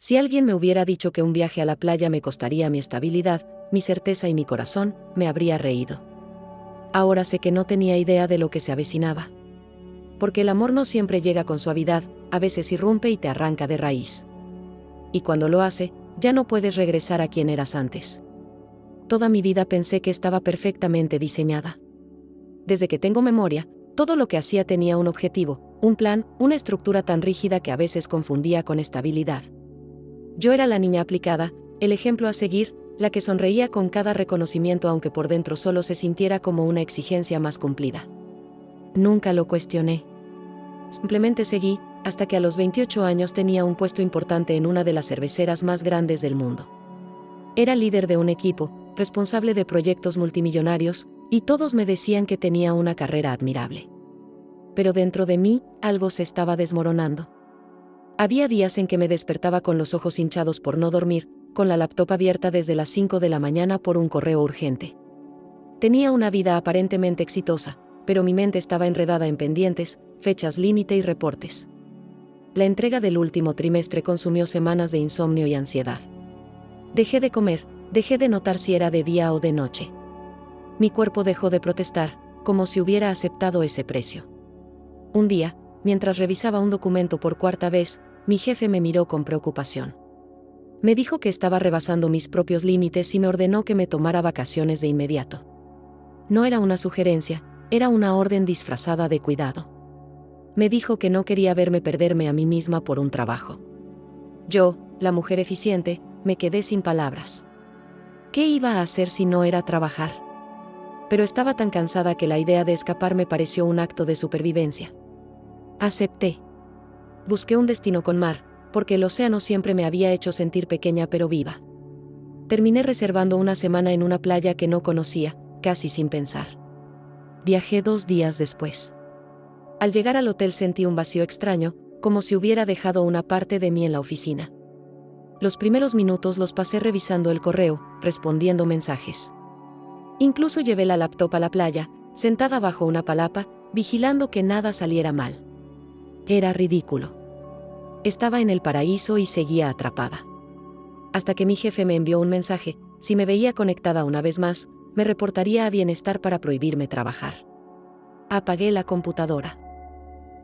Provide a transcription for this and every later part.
Si alguien me hubiera dicho que un viaje a la playa me costaría mi estabilidad, mi certeza y mi corazón, me habría reído. Ahora sé que no tenía idea de lo que se avecinaba. Porque el amor no siempre llega con suavidad, a veces irrumpe y te arranca de raíz. Y cuando lo hace, ya no puedes regresar a quien eras antes. Toda mi vida pensé que estaba perfectamente diseñada. Desde que tengo memoria, todo lo que hacía tenía un objetivo, un plan, una estructura tan rígida que a veces confundía con estabilidad. Yo era la niña aplicada, el ejemplo a seguir, la que sonreía con cada reconocimiento aunque por dentro solo se sintiera como una exigencia más cumplida. Nunca lo cuestioné. Simplemente seguí, hasta que a los 28 años tenía un puesto importante en una de las cerveceras más grandes del mundo. Era líder de un equipo, responsable de proyectos multimillonarios, y todos me decían que tenía una carrera admirable. Pero dentro de mí, algo se estaba desmoronando. Había días en que me despertaba con los ojos hinchados por no dormir, con la laptop abierta desde las 5 de la mañana por un correo urgente. Tenía una vida aparentemente exitosa, pero mi mente estaba enredada en pendientes, fechas límite y reportes. La entrega del último trimestre consumió semanas de insomnio y ansiedad. Dejé de comer, dejé de notar si era de día o de noche. Mi cuerpo dejó de protestar, como si hubiera aceptado ese precio. Un día, mientras revisaba un documento por cuarta vez, mi jefe me miró con preocupación. Me dijo que estaba rebasando mis propios límites y me ordenó que me tomara vacaciones de inmediato. No era una sugerencia, era una orden disfrazada de cuidado. Me dijo que no quería verme perderme a mí misma por un trabajo. Yo, la mujer eficiente, me quedé sin palabras. ¿Qué iba a hacer si no era trabajar? Pero estaba tan cansada que la idea de escapar me pareció un acto de supervivencia. Acepté. Busqué un destino con mar, porque el océano siempre me había hecho sentir pequeña pero viva. Terminé reservando una semana en una playa que no conocía, casi sin pensar. Viajé 2 días después. Al llegar al hotel sentí un vacío extraño, como si hubiera dejado una parte de mí en la oficina. Los primeros minutos los pasé revisando el correo, respondiendo mensajes. Incluso llevé la laptop a la playa, sentada bajo una palapa, vigilando que nada saliera mal. Era ridículo. Estaba en el paraíso y seguía atrapada. Hasta que mi jefe me envió un mensaje, si me veía conectada una vez más, me reportaría a bienestar para prohibirme trabajar. Apagué la computadora.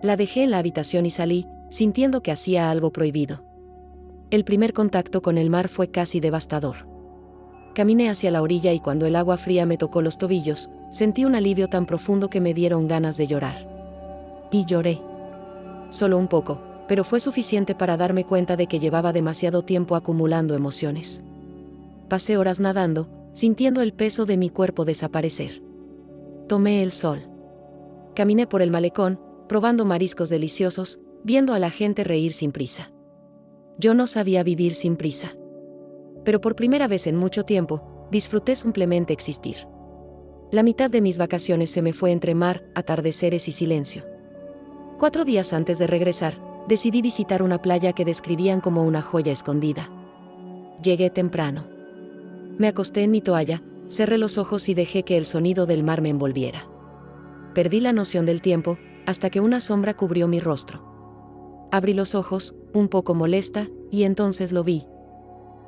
La dejé en la habitación y salí, sintiendo que hacía algo prohibido. El primer contacto con el mar fue casi devastador. Caminé hacia la orilla y cuando el agua fría me tocó los tobillos, sentí un alivio tan profundo que me dieron ganas de llorar. Y lloré. Solo un poco, pero fue suficiente para darme cuenta de que llevaba demasiado tiempo acumulando emociones. Pasé horas nadando, sintiendo el peso de mi cuerpo desaparecer. Tomé el sol. Caminé por el malecón, probando mariscos deliciosos, viendo a la gente reír sin prisa. Yo no sabía vivir sin prisa. Pero por primera vez en mucho tiempo, disfruté simplemente existir. La mitad de mis vacaciones se me fue entre mar, atardeceres y silencio. 4 días antes de regresar, decidí visitar una playa que describían como una joya escondida. Llegué temprano. Me acosté en mi toalla, cerré los ojos y dejé que el sonido del mar me envolviera. Perdí la noción del tiempo, hasta que una sombra cubrió mi rostro. Abrí los ojos, un poco molesta, y entonces lo vi.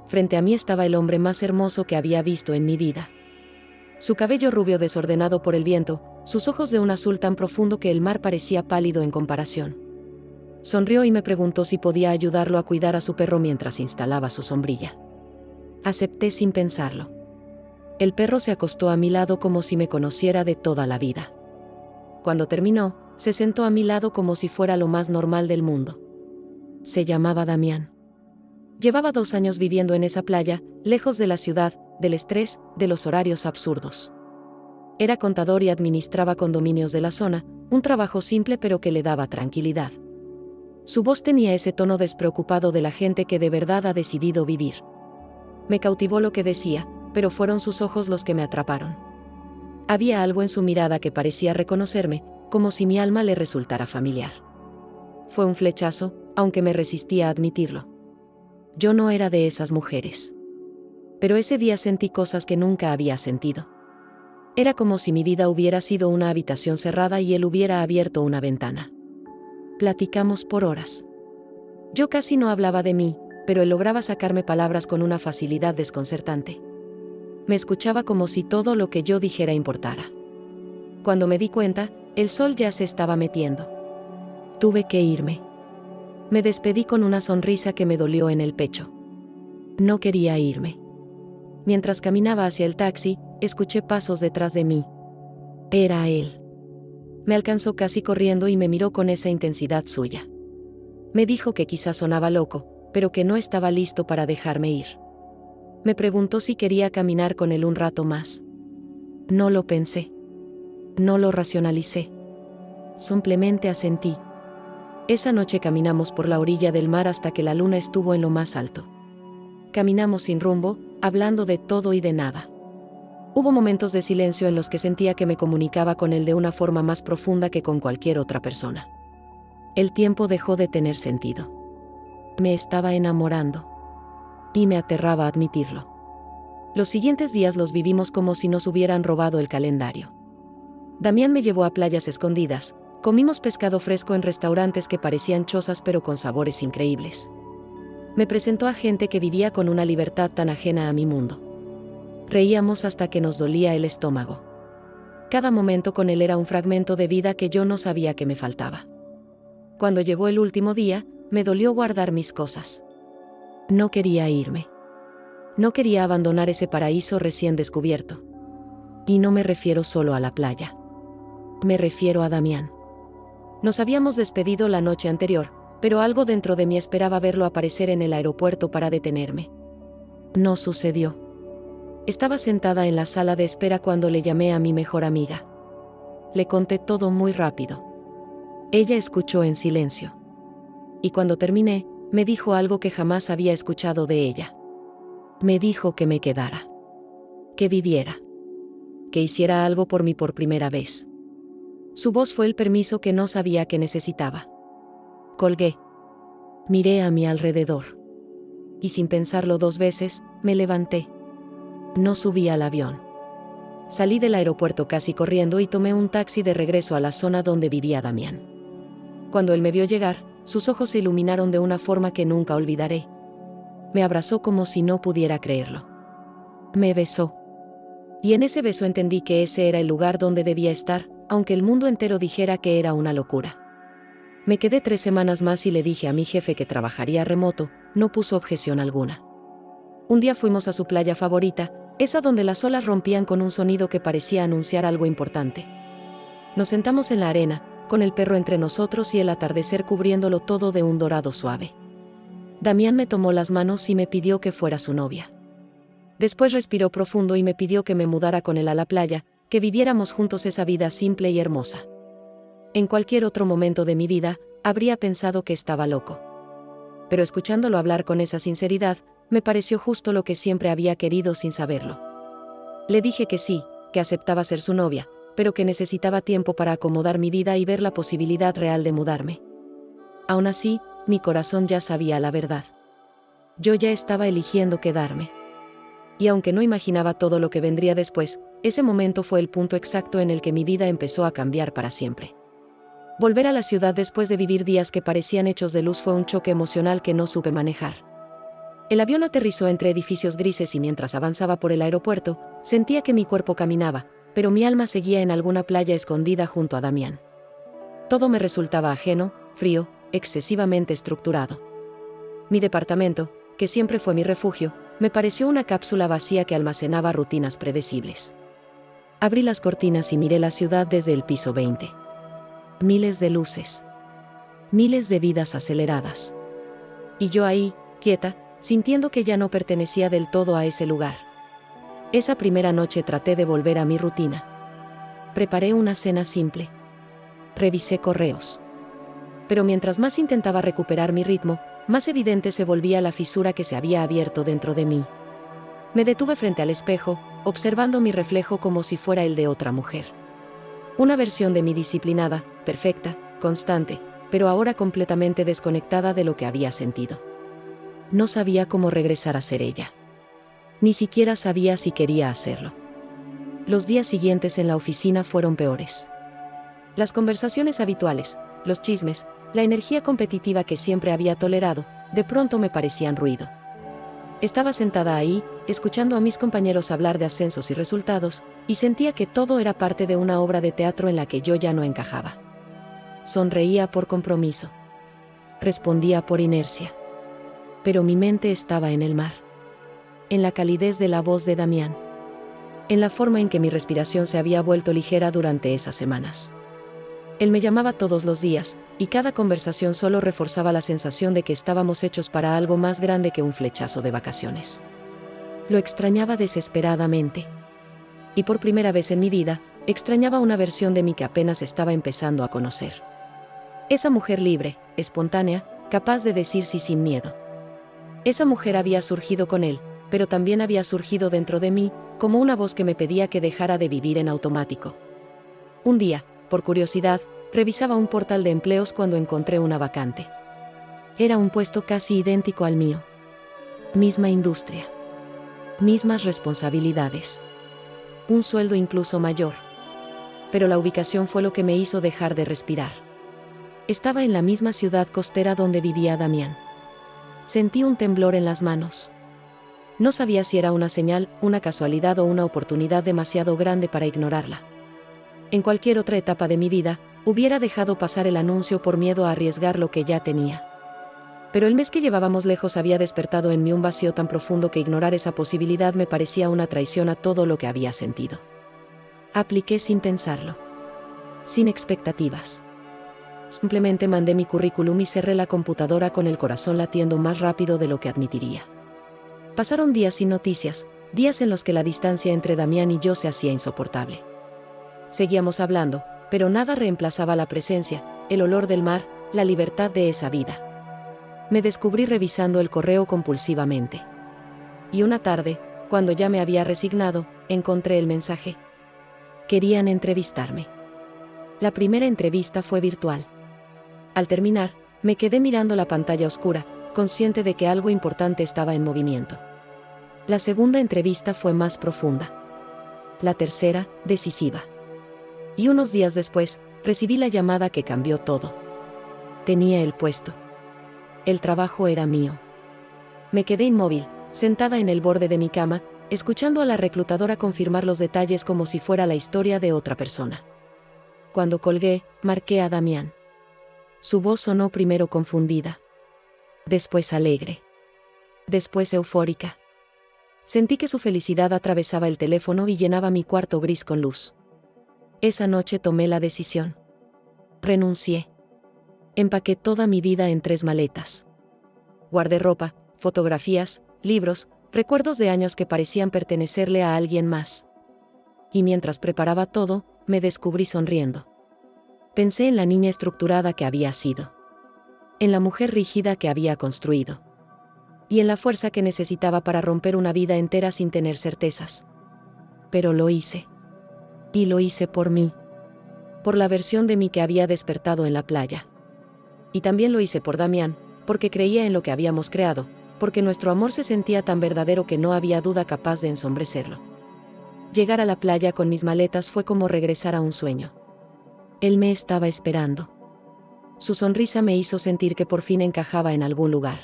Frente a mí estaba el hombre más hermoso que había visto en mi vida. Su cabello rubio desordenado por el viento, sus ojos de un azul tan profundo que el mar parecía pálido en comparación. Sonrió y me preguntó si podía ayudarlo a cuidar a su perro mientras instalaba su sombrilla. Acepté sin pensarlo. El perro se acostó a mi lado como si me conociera de toda la vida. Cuando terminó, se sentó a mi lado como si fuera lo más normal del mundo. Se llamaba Damián. Llevaba 2 años viviendo en esa playa, lejos de la ciudad, del estrés, de los horarios absurdos. Era contador y administraba condominios de la zona, un trabajo simple pero que le daba tranquilidad. Su voz tenía ese tono despreocupado de la gente que de verdad ha decidido vivir. Me cautivó lo que decía, pero fueron sus ojos los que me atraparon. Había algo en su mirada que parecía reconocerme, como si mi alma le resultara familiar. Fue un flechazo, aunque me resistía a admitirlo. Yo no era de esas mujeres. Pero ese día sentí cosas que nunca había sentido. Era como si mi vida hubiera sido una habitación cerrada y él hubiera abierto una ventana. Platicamos por horas. Yo casi no hablaba de mí, pero él lograba sacarme palabras con una facilidad desconcertante. Me escuchaba como si todo lo que yo dijera importara. Cuando me di cuenta, el sol ya se estaba metiendo. Tuve que irme. Me despedí con una sonrisa que me dolió en el pecho. No quería irme. Mientras caminaba hacia el taxi, escuché pasos detrás de mí. Era él. Me alcanzó casi corriendo y me miró con esa intensidad suya. Me dijo que quizás sonaba loco, pero que no estaba listo para dejarme ir. Me preguntó si quería caminar con él un rato más. No lo pensé. No lo racionalicé. Simplemente asentí. Esa noche caminamos por la orilla del mar hasta que la luna estuvo en lo más alto. Caminamos sin rumbo, hablando de todo y de nada. Hubo momentos de silencio en los que sentía que me comunicaba con él de una forma más profunda que con cualquier otra persona. El tiempo dejó de tener sentido. Me estaba enamorando. Y me aterraba admitirlo. Los siguientes días los vivimos como si nos hubieran robado el calendario. Damián me llevó a playas escondidas, comimos pescado fresco en restaurantes que parecían chozas pero con sabores increíbles. Me presentó a gente que vivía con una libertad tan ajena a mi mundo. Reíamos hasta que nos dolía el estómago. Cada momento con él era un fragmento de vida que yo no sabía que me faltaba. Cuando llegó el último día, me dolió guardar mis cosas. No quería irme. No quería abandonar ese paraíso recién descubierto. Y no me refiero solo a la playa. Me refiero a Damián. Nos habíamos despedido la noche anterior, pero algo dentro de mí esperaba verlo aparecer en el aeropuerto para detenerme. No sucedió. Estaba sentada en la sala de espera cuando le llamé a mi mejor amiga. Le conté todo muy rápido. Ella escuchó en silencio. Y cuando terminé, me dijo algo que jamás había escuchado de ella. Me dijo que me quedara. Que viviera. Que hiciera algo por mí por primera vez. Su voz fue el permiso que no sabía que necesitaba. Colgué. Miré a mi alrededor. Y sin pensarlo 2 veces, me levanté. No subí al avión. Salí del aeropuerto casi corriendo y tomé un taxi de regreso a la zona donde vivía Damián. Cuando él me vio llegar, sus ojos se iluminaron de una forma que nunca olvidaré. Me abrazó como si no pudiera creerlo. Me besó. Y en ese beso entendí que ese era el lugar donde debía estar, aunque el mundo entero dijera que era una locura. Me quedé 3 semanas más y le dije a mi jefe que trabajaría remoto, no puso objeción alguna. Un día fuimos a su playa favorita, esa donde las olas rompían con un sonido que parecía anunciar algo importante. Nos sentamos en la arena, con el perro entre nosotros y el atardecer cubriéndolo todo de un dorado suave. Damián me tomó las manos y me pidió que fuera su novia. Después respiró profundo y me pidió que me mudara con él a la playa, que viviéramos juntos esa vida simple y hermosa. En cualquier otro momento de mi vida, habría pensado que estaba loco. Pero escuchándolo hablar con esa sinceridad, me pareció justo lo que siempre había querido sin saberlo. Le dije que sí, que aceptaba ser su novia, pero que necesitaba tiempo para acomodar mi vida y ver la posibilidad real de mudarme. Aún así, mi corazón ya sabía la verdad. Yo ya estaba eligiendo quedarme. Y aunque no imaginaba todo lo que vendría después, ese momento fue el punto exacto en el que mi vida empezó a cambiar para siempre. Volver a la ciudad después de vivir días que parecían hechos de luz fue un choque emocional que no supe manejar. El avión aterrizó entre edificios grises y mientras avanzaba por el aeropuerto, sentía que mi cuerpo caminaba, pero mi alma seguía en alguna playa escondida junto a Damián. Todo me resultaba ajeno, frío, excesivamente estructurado. Mi departamento, que siempre fue mi refugio, me pareció una cápsula vacía que almacenaba rutinas predecibles. Abrí las cortinas y miré la ciudad desde el piso 20. Miles de luces. Miles de vidas aceleradas. Y yo ahí, quieta, sintiendo que ya no pertenecía del todo a ese lugar. Esa primera noche traté de volver a mi rutina. Preparé una cena simple. Revisé correos. Pero mientras más intentaba recuperar mi ritmo, más evidente se volvía la fisura que se había abierto dentro de mí. Me detuve frente al espejo, observando mi reflejo como si fuera el de otra mujer. Una versión de mí disciplinada, perfecta, constante, pero ahora completamente desconectada de lo que había sentido. No sabía cómo regresar a ser ella. Ni siquiera sabía si quería hacerlo. Los días siguientes en la oficina fueron peores. Las conversaciones habituales, los chismes, la energía competitiva que siempre había tolerado, de pronto me parecían ruido. Estaba sentada ahí, escuchando a mis compañeros hablar de ascensos y resultados, y sentía que todo era parte de una obra de teatro en la que yo ya no encajaba. Sonreía por compromiso. Respondía por inercia. Pero mi mente estaba en el mar. En la calidez de la voz de Damián. En la forma en que mi respiración se había vuelto ligera durante esas semanas. Él me llamaba todos los días, y cada conversación solo reforzaba la sensación de que estábamos hechos para algo más grande que un flechazo de vacaciones. Lo extrañaba desesperadamente. Y por primera vez en mi vida, extrañaba una versión de mí que apenas estaba empezando a conocer. Esa mujer libre, espontánea, capaz de decir sí sin miedo. Esa mujer había surgido con él, pero también había surgido dentro de mí, como una voz que me pedía que dejara de vivir en automático. Un día, por curiosidad, revisaba un portal de empleos cuando encontré una vacante. Era un puesto casi idéntico al mío. Misma industria. Mismas responsabilidades. Un sueldo incluso mayor. Pero la ubicación fue lo que me hizo dejar de respirar. Estaba en la misma ciudad costera donde vivía Damián. Sentí un temblor en las manos. No sabía si era una señal, una casualidad o una oportunidad demasiado grande para ignorarla. En cualquier otra etapa de mi vida, hubiera dejado pasar el anuncio por miedo a arriesgar lo que ya tenía. Pero el mes que llevábamos lejos había despertado en mí un vacío tan profundo que ignorar esa posibilidad me parecía una traición a todo lo que había sentido. Apliqué sin pensarlo. Sin expectativas. Simplemente mandé mi currículum y cerré la computadora con el corazón latiendo más rápido de lo que admitiría. Pasaron días sin noticias, días en los que la distancia entre Damián y yo se hacía insoportable. Seguíamos hablando, pero nada reemplazaba la presencia, el olor del mar, la libertad de esa vida. Me descubrí revisando el correo compulsivamente. Y una tarde, cuando ya me había resignado, encontré el mensaje. Querían entrevistarme. La primera entrevista fue virtual. Al terminar, me quedé mirando la pantalla oscura, consciente de que algo importante estaba en movimiento. La segunda entrevista fue más profunda. La tercera, decisiva. Y unos días después, recibí la llamada que cambió todo. Tenía el puesto. El trabajo era mío. Me quedé inmóvil, sentada en el borde de mi cama, escuchando a la reclutadora confirmar los detalles como si fuera la historia de otra persona. Cuando colgué, marqué a Damián. Su voz sonó primero confundida. Después alegre. Después eufórica. Sentí que su felicidad atravesaba el teléfono y llenaba mi cuarto gris con luz. Esa noche tomé la decisión. Renuncié. Empaqué toda mi vida en 3 maletas. Guardé ropa, fotografías, libros, recuerdos de años que parecían pertenecerle a alguien más. Y mientras preparaba todo, me descubrí sonriendo. Pensé en la niña estructurada que había sido. En la mujer rígida que había construido. Y en la fuerza que necesitaba para romper una vida entera sin tener certezas. Pero lo hice. Y lo hice por mí. Por la versión de mí que había despertado en la playa. Y también lo hice por Damián, porque creía en lo que habíamos creado, porque nuestro amor se sentía tan verdadero que no había duda capaz de ensombrecerlo. Llegar a la playa con mis maletas fue como regresar a un sueño. Él me estaba esperando. Su sonrisa me hizo sentir que por fin encajaba en algún lugar.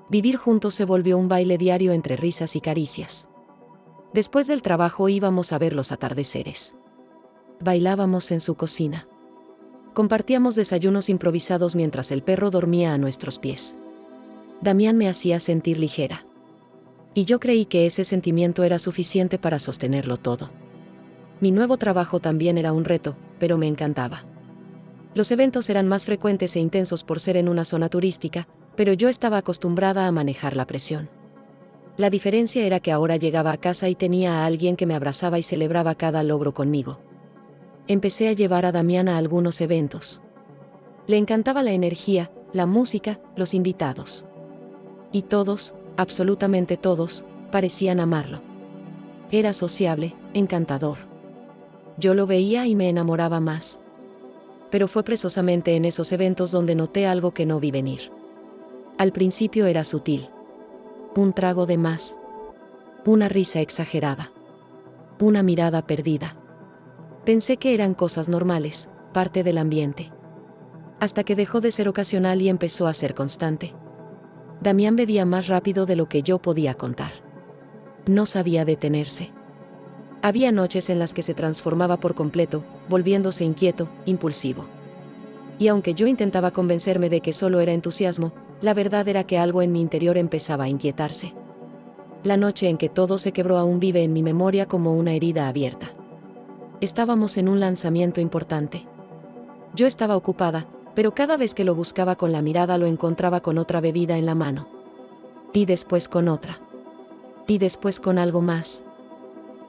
Vivir juntos se volvió un baile diario entre risas y caricias. Después del trabajo íbamos a ver los atardeceres. Bailábamos en su cocina. Compartíamos desayunos improvisados mientras el perro dormía a nuestros pies. Damián me hacía sentir ligera. Y yo creí que ese sentimiento era suficiente para sostenerlo todo. Mi nuevo trabajo también era un reto, pero me encantaba. Los eventos eran más frecuentes e intensos por ser en una zona turística, pero yo estaba acostumbrada a manejar la presión. La diferencia era que ahora llegaba a casa y tenía a alguien que me abrazaba y celebraba cada logro conmigo. Empecé a llevar a Damián a algunos eventos. Le encantaba la energía, la música, los invitados. Y todos, absolutamente todos, parecían amarlo. Era sociable, encantador. Yo lo veía y me enamoraba más. Pero fue precisamente en esos eventos donde noté algo que no vi venir. Al principio era sutil. Un trago de más. Una risa exagerada. Una mirada perdida. Pensé que eran cosas normales, parte del ambiente. Hasta que dejó de ser ocasional y empezó a ser constante. Damián bebía más rápido de lo que yo podía contar. No sabía detenerse. Había noches en las que se transformaba por completo, volviéndose inquieto, impulsivo. Y aunque yo intentaba convencerme de que solo era entusiasmo, la verdad era que algo en mi interior empezaba a inquietarse. La noche en que todo se quebró aún vive en mi memoria como una herida abierta. Estábamos en un lanzamiento importante. Yo estaba ocupada, pero cada vez que lo buscaba con la mirada lo encontraba con otra bebida en la mano. Y después con otra. Y después con algo más.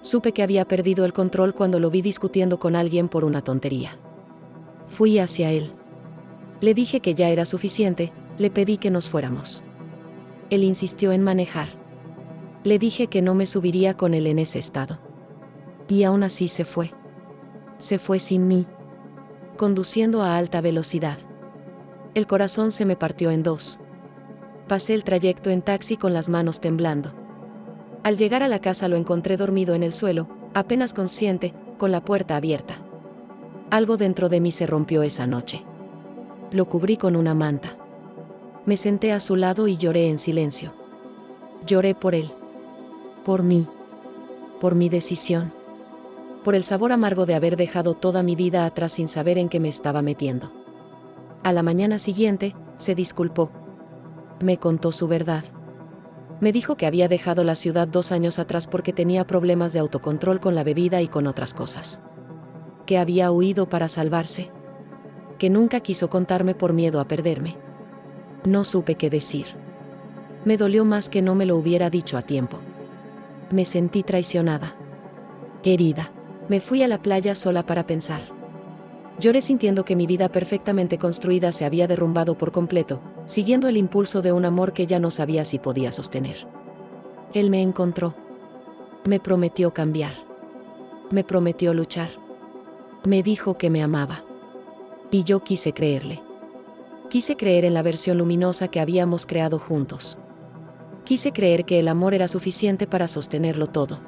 Supe que había perdido el control cuando lo vi discutiendo con alguien por una tontería. Fui hacia él. Le dije que ya era suficiente, le pedí que nos fuéramos. Él insistió en manejar. Le dije que no me subiría con él en ese estado. Y aún así se fue. Se fue sin mí, conduciendo a alta velocidad. El corazón se me partió en dos. Pasé el trayecto en taxi con las manos temblando. Al llegar a la casa lo encontré dormido en el suelo, apenas consciente, con la puerta abierta. Algo dentro de mí se rompió esa noche. Lo cubrí con una manta. Me senté a su lado y lloré en silencio. Lloré por él. Por mí. Por mi decisión. Por el sabor amargo de haber dejado toda mi vida atrás sin saber en qué me estaba metiendo. A la mañana siguiente, se disculpó. Me contó su verdad. Me dijo que había dejado la ciudad 2 años atrás porque tenía problemas de autocontrol con la bebida y con otras cosas. Que había huido para salvarse. Que nunca quiso contarme por miedo a perderme. No supe qué decir. Me dolió más que no me lo hubiera dicho a tiempo. Me sentí traicionada. Herida. Me fui a la playa sola para pensar. Lloré sintiendo que mi vida perfectamente construida se había derrumbado por completo, siguiendo el impulso de un amor que ya no sabía si podía sostener. Él me encontró. Me prometió cambiar. Me prometió luchar. Me dijo que me amaba. Y yo quise creerle. Quise creer en la versión luminosa que habíamos creado juntos. Quise creer que el amor era suficiente para sostenerlo todo.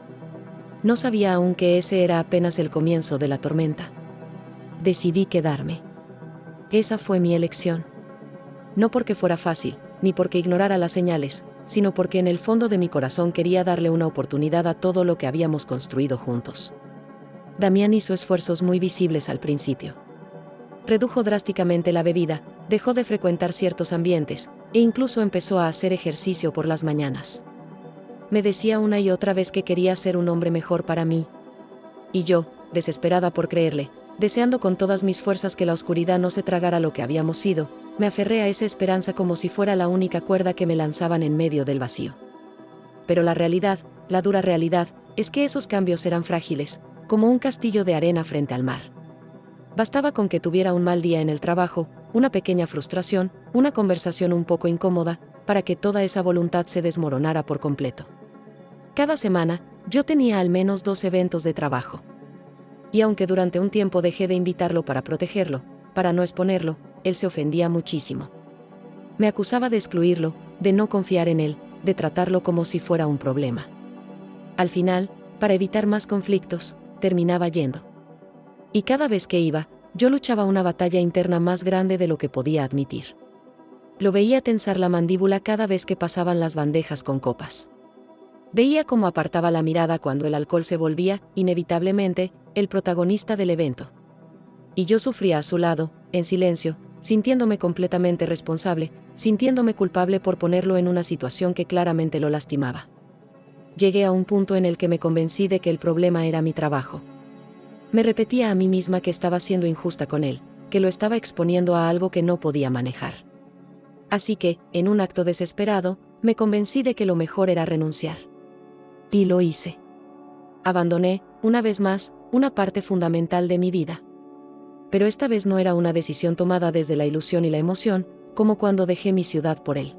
No sabía aún que ese era apenas el comienzo de la tormenta. Decidí quedarme. Esa fue mi elección. No porque fuera fácil, ni porque ignorara las señales, sino porque en el fondo de mi corazón quería darle una oportunidad a todo lo que habíamos construido juntos. Damián hizo esfuerzos muy visibles al principio. Redujo drásticamente la bebida, dejó de frecuentar ciertos ambientes, e incluso empezó a hacer ejercicio por las mañanas. Me decía una y otra vez que quería ser un hombre mejor para mí. Y yo, desesperada por creerle, deseando con todas mis fuerzas que la oscuridad no se tragara lo que habíamos sido, me aferré a esa esperanza como si fuera la única cuerda que me lanzaban en medio del vacío. Pero la realidad, la dura realidad, es que esos cambios eran frágiles, como un castillo de arena frente al mar. Bastaba con que tuviera un mal día en el trabajo, una pequeña frustración, una conversación un poco incómoda, para que toda esa voluntad se desmoronara por completo. Cada semana, yo tenía al menos 2 eventos de trabajo. Y aunque durante un tiempo dejé de invitarlo para protegerlo, para no exponerlo, él se ofendía muchísimo. Me acusaba de excluirlo, de no confiar en él, de tratarlo como si fuera un problema. Al final, para evitar más conflictos, terminaba yendo. Y cada vez que iba, yo luchaba una batalla interna más grande de lo que podía admitir. Lo veía tensar la mandíbula cada vez que pasaban las bandejas con copas. Veía cómo apartaba la mirada cuando el alcohol se volvía, inevitablemente, el protagonista del evento. Y yo sufría a su lado, en silencio, sintiéndome completamente responsable, sintiéndome culpable por ponerlo en una situación que claramente lo lastimaba. Llegué a un punto en el que me convencí de que el problema era mi trabajo. Me repetía a mí misma que estaba siendo injusta con él, que lo estaba exponiendo a algo que no podía manejar. Así que, en un acto desesperado, me convencí de que lo mejor era renunciar. Y lo hice. Abandoné, una vez más, una parte fundamental de mi vida. Pero esta vez no era una decisión tomada desde la ilusión y la emoción, como cuando dejé mi ciudad por él.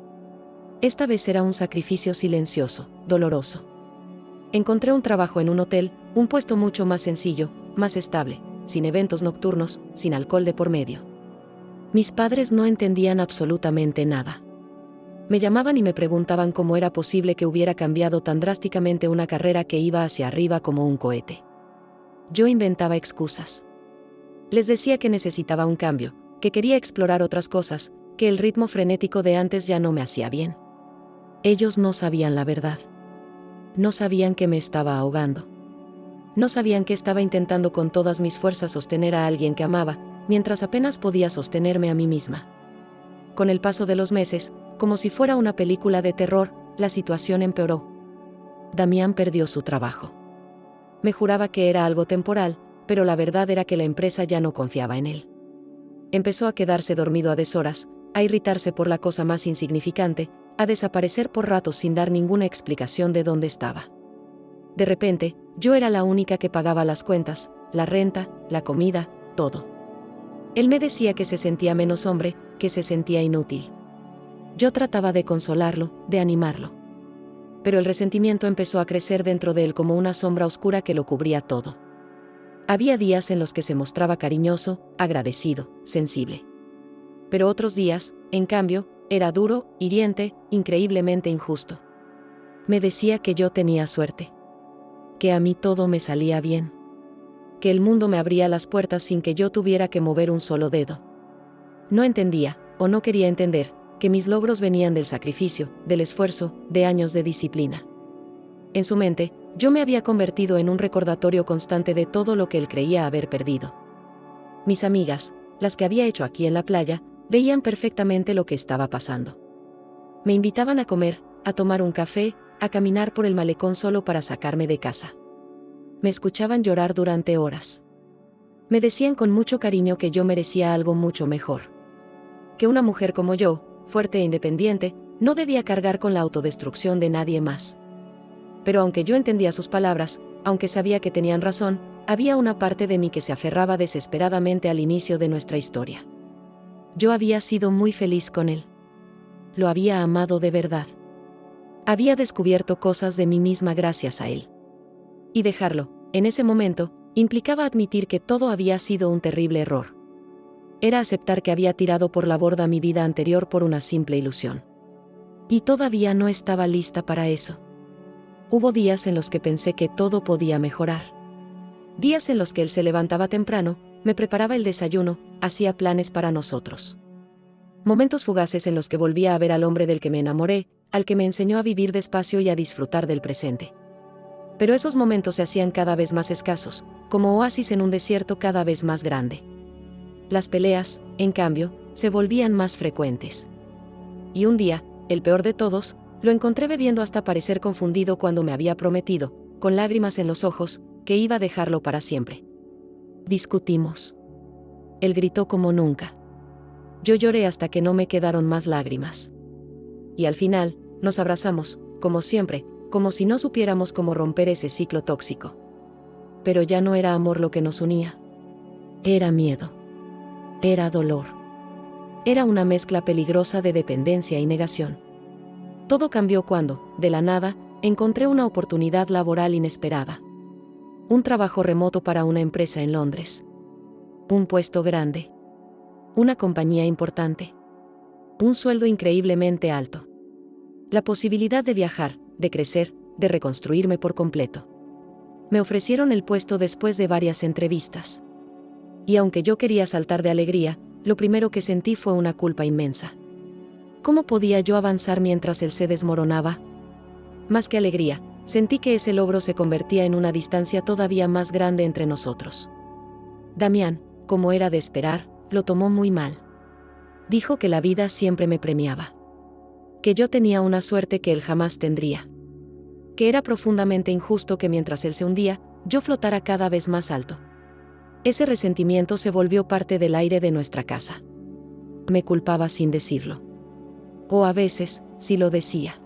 Esta vez era un sacrificio silencioso, doloroso. Encontré un trabajo en un hotel, un puesto mucho más sencillo, más estable, sin eventos nocturnos, sin alcohol de por medio. Mis padres no entendían absolutamente nada. Me llamaban y me preguntaban cómo era posible que hubiera cambiado tan drásticamente una carrera que iba hacia arriba como un cohete. Yo inventaba excusas. Les decía que necesitaba un cambio, que quería explorar otras cosas, que el ritmo frenético de antes ya no me hacía bien. Ellos no sabían la verdad. No sabían que me estaba ahogando. No sabían que estaba intentando con todas mis fuerzas sostener a alguien que amaba, mientras apenas podía sostenerme a mí misma. Con el paso de los meses, como si fuera una película de terror, la situación empeoró. Damián perdió su trabajo. Me juraba que era algo temporal, pero la verdad era que la empresa ya no confiaba en él. Empezó a quedarse dormido a deshoras, a irritarse por la cosa más insignificante, a desaparecer por ratos sin dar ninguna explicación de dónde estaba. De repente, yo era la única que pagaba las cuentas, la renta, la comida, todo. Él me decía que se sentía menos hombre, que se sentía inútil. Yo trataba de consolarlo, de animarlo. Pero el resentimiento empezó a crecer dentro de él como una sombra oscura que lo cubría todo. Había días en los que se mostraba cariñoso, agradecido, sensible. Pero otros días, en cambio, era duro, hiriente, increíblemente injusto. Me decía que yo tenía suerte. Que a mí todo me salía bien. Que el mundo me abría las puertas sin que yo tuviera que mover un solo dedo. No entendía, o no quería entender, que mis logros venían del sacrificio, del esfuerzo, de años de disciplina. En su mente, yo me había convertido en un recordatorio constante de todo lo que él creía haber perdido. Mis amigas, las que había hecho aquí en la playa, veían perfectamente lo que estaba pasando. Me invitaban a comer, a tomar un café, a caminar por el malecón solo para sacarme de casa. Me escuchaban llorar durante horas. Me decían con mucho cariño que yo merecía algo mucho mejor. Que una mujer como yo, fuerte e independiente, no debía cargar con la autodestrucción de nadie más. Pero aunque yo entendía sus palabras, aunque sabía que tenían razón, había una parte de mí que se aferraba desesperadamente al inicio de nuestra historia. Yo había sido muy feliz con él. Lo había amado de verdad. Había descubierto cosas de mí misma gracias a él. Y dejarlo, en ese momento, implicaba admitir que todo había sido un terrible error. Era aceptar que había tirado por la borda mi vida anterior por una simple ilusión. Y todavía no estaba lista para eso. Hubo días en los que pensé que todo podía mejorar. Días en los que él se levantaba temprano, me preparaba el desayuno, hacía planes para nosotros. Momentos fugaces en los que volvía a ver al hombre del que me enamoré, al que me enseñó a vivir despacio y a disfrutar del presente. Pero esos momentos se hacían cada vez más escasos, como oasis en un desierto cada vez más grande. Las peleas, en cambio, se volvían más frecuentes. Y un día, el peor de todos, lo encontré bebiendo hasta parecer confundido cuando me había prometido, con lágrimas en los ojos, que iba a dejarlo para siempre. Discutimos. Él gritó como nunca. Yo lloré hasta que no me quedaron más lágrimas. Y al final, nos abrazamos, como siempre, como si no supiéramos cómo romper ese ciclo tóxico. Pero ya no era amor lo que nos unía. Era miedo. Era dolor. Era una mezcla peligrosa de dependencia y negación. Todo cambió cuando, de la nada, encontré una oportunidad laboral inesperada. Un trabajo remoto para una empresa en Londres. Un puesto grande. Una compañía importante. Un sueldo increíblemente alto. La posibilidad de viajar, de crecer, de reconstruirme por completo. Me ofrecieron el puesto después de varias entrevistas. Y aunque yo quería saltar de alegría, lo primero que sentí fue una culpa inmensa. ¿Cómo podía yo avanzar mientras él se desmoronaba? Más que alegría, sentí que ese logro se convertía en una distancia todavía más grande entre nosotros. Damián, como era de esperar, lo tomó muy mal. Dijo que la vida siempre me premiaba. Que yo tenía una suerte que él jamás tendría. Que era profundamente injusto que mientras él se hundía, yo flotara cada vez más alto. Ese resentimiento se volvió parte del aire de nuestra casa. Me culpaba sin decirlo. O a veces, sí lo decía.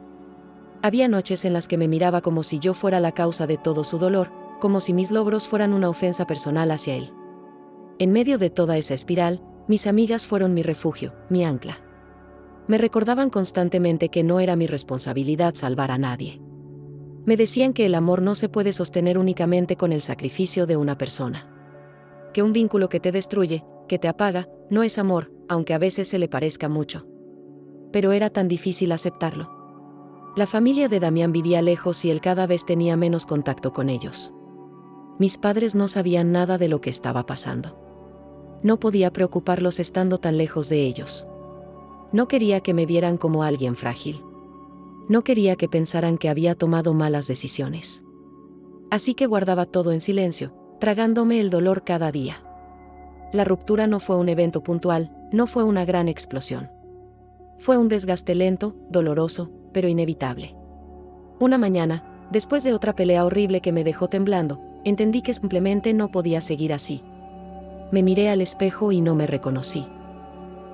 Había noches en las que me miraba como si yo fuera la causa de todo su dolor, como si mis logros fueran una ofensa personal hacia él. En medio de toda esa espiral, mis amigas fueron mi refugio, mi ancla. Me recordaban constantemente que no era mi responsabilidad salvar a nadie. Me decían que el amor no se puede sostener únicamente con el sacrificio de una persona. Que un vínculo que te destruye, que te apaga, no es amor, aunque a veces se le parezca mucho. Pero era tan difícil aceptarlo. La familia de Damián vivía lejos y él cada vez tenía menos contacto con ellos. Mis padres no sabían nada de lo que estaba pasando. No podía preocuparlos estando tan lejos de ellos. No quería que me vieran como alguien frágil. No quería que pensaran que había tomado malas decisiones. Así que guardaba todo en silencio, tragándome el dolor cada día. La ruptura no fue un evento puntual, no fue una gran explosión. Fue un desgaste lento, doloroso, pero inevitable. Una mañana, después de otra pelea horrible que me dejó temblando, entendí que simplemente no podía seguir así. Me miré al espejo y no me reconocí.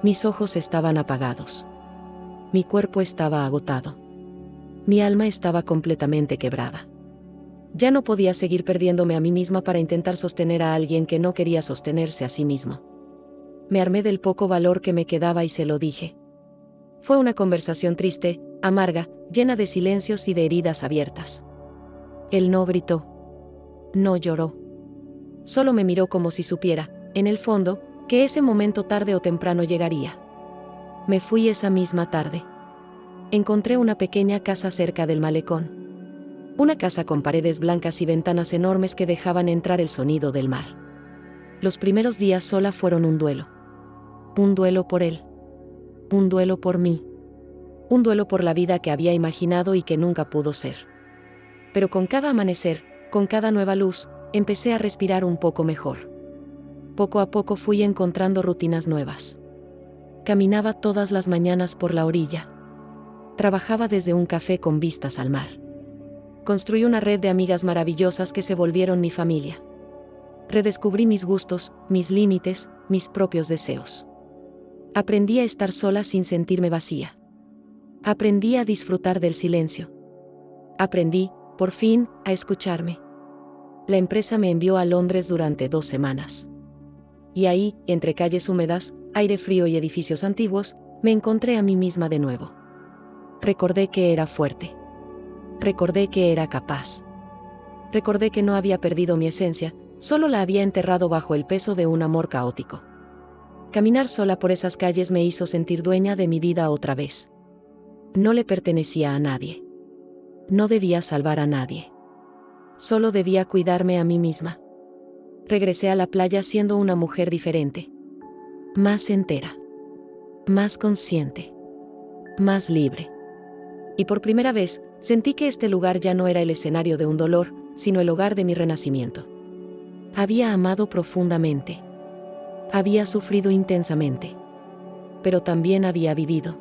Mis ojos estaban apagados. Mi cuerpo estaba agotado. Mi alma estaba completamente quebrada. Ya no podía seguir perdiéndome a mí misma para intentar sostener a alguien que no quería sostenerse a sí mismo. Me armé del poco valor que me quedaba y se lo dije. Fue una conversación triste, amarga, llena de silencios y de heridas abiertas. Él no gritó. No lloró. Solo me miró como si supiera, en el fondo, que ese momento tarde o temprano llegaría. Me fui esa misma tarde. Encontré una pequeña casa cerca del malecón. Una casa con paredes blancas y ventanas enormes que dejaban entrar el sonido del mar. Los primeros días sola fueron un duelo. Un duelo por él. Un duelo por mí. Un duelo por la vida que había imaginado y que nunca pudo ser. Pero con cada amanecer, con cada nueva luz, empecé a respirar un poco mejor. Poco a poco fui encontrando rutinas nuevas. Caminaba todas las mañanas por la orilla. Trabajaba desde un café con vistas al mar. Construí una red de amigas maravillosas que se volvieron mi familia. Redescubrí mis gustos, mis límites, mis propios deseos. Aprendí a estar sola sin sentirme vacía. Aprendí a disfrutar del silencio. Aprendí, por fin, a escucharme. La empresa me envió a Londres durante 2 semanas. Y ahí, entre calles húmedas, aire frío y edificios antiguos, me encontré a mí misma de nuevo. Recordé que era fuerte. Recordé que era capaz. Recordé que no había perdido mi esencia, solo la había enterrado bajo el peso de un amor caótico. Caminar sola por esas calles me hizo sentir dueña de mi vida otra vez. No le pertenecía a nadie. No debía salvar a nadie. Solo debía cuidarme a mí misma. Regresé a la playa siendo una mujer diferente. Más entera. Más consciente. Más libre. Y por primera vez, sentí que este lugar ya no era el escenario de un dolor, sino el hogar de mi renacimiento. Había amado profundamente. Había sufrido intensamente. Pero también había vivido.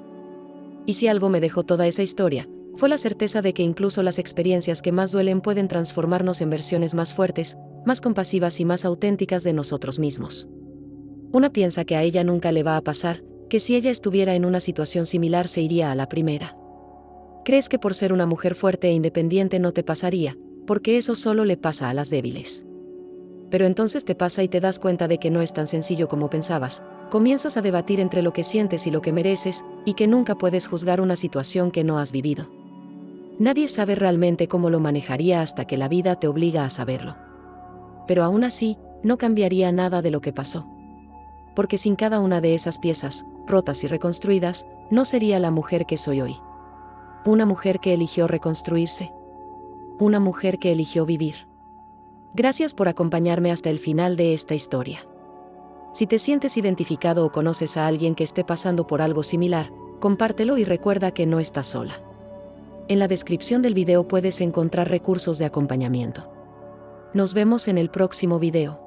Y si algo me dejó toda esa historia, fue la certeza de que incluso las experiencias que más duelen pueden transformarnos en versiones más fuertes, más compasivas y más auténticas de nosotros mismos. Una piensa que a ella nunca le va a pasar, que si ella estuviera en una situación similar se iría a la primera. Crees que por ser una mujer fuerte e independiente no te pasaría, porque eso solo le pasa a las débiles. Pero entonces te pasa y te das cuenta de que no es tan sencillo como pensabas. Comienzas a debatir entre lo que sientes y lo que mereces, y que nunca puedes juzgar una situación que no has vivido. Nadie sabe realmente cómo lo manejaría hasta que la vida te obliga a saberlo. Pero aún así, no cambiaría nada de lo que pasó. Porque sin cada una de esas piezas, rotas y reconstruidas, no sería la mujer que soy hoy. Una mujer que eligió reconstruirse. Una mujer que eligió vivir. Gracias por acompañarme hasta el final de esta historia. Si te sientes identificado o conoces a alguien que esté pasando por algo similar, compártelo y recuerda que no estás sola. En la descripción del video puedes encontrar recursos de acompañamiento. Nos vemos en el próximo video.